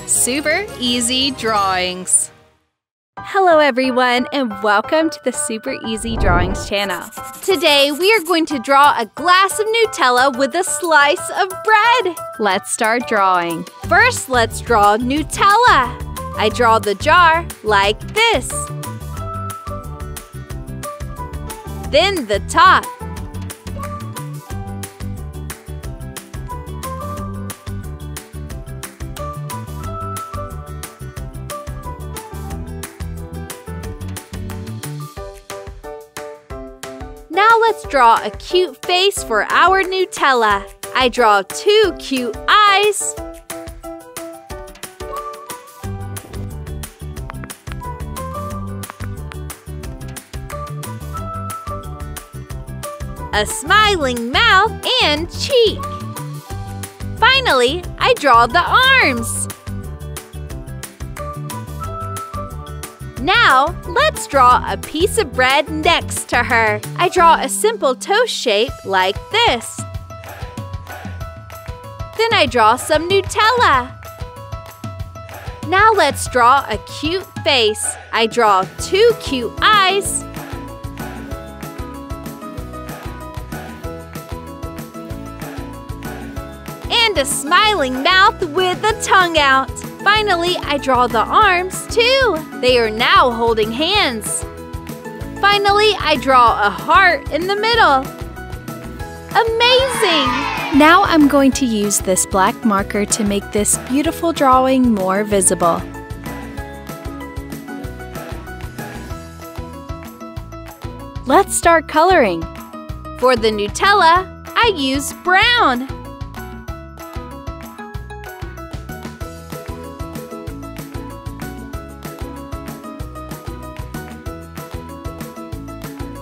Super Easy Drawings. Hello everyone and welcome to the Super Easy Drawings channel. Today we are going to draw a glass of Nutella with a slice of bread. Let's start drawing. First, let's draw Nutella. I draw the jar like this. Then the top. Now let's draw a cute face for our Nutella. I draw two cute eyes. A smiling mouth and cheek. Finally, I draw the arms. Now, let's draw a piece of bread next to her. I draw a simple toast shape like this. Then I draw some Nutella. Now let's draw a cute face. I draw two cute eyes. And a smiling mouth with a tongue out. Finally, I draw the arms too. They are now holding hands. Finally, I draw a heart in the middle. Amazing! Now I'm going to use this black marker to make this beautiful drawing more visible. Let's start coloring. For the Nutella, I use brown.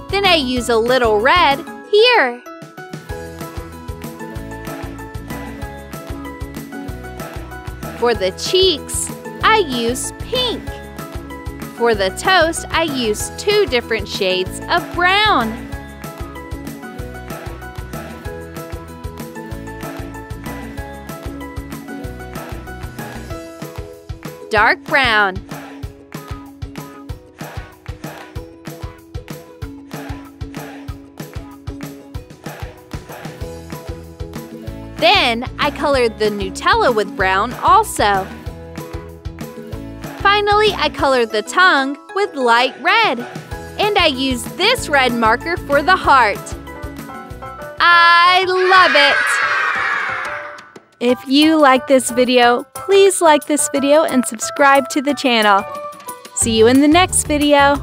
Then I use a little red here. For the cheeks, I use pink. For the toast, I use two different shades of brown. Dark brown. Then I colored the Nutella with brown also. Finally, I colored the tongue with light red. And I used this red marker for the heart. I love it! If you like this video, please like this video and subscribe to the channel. See you in the next video.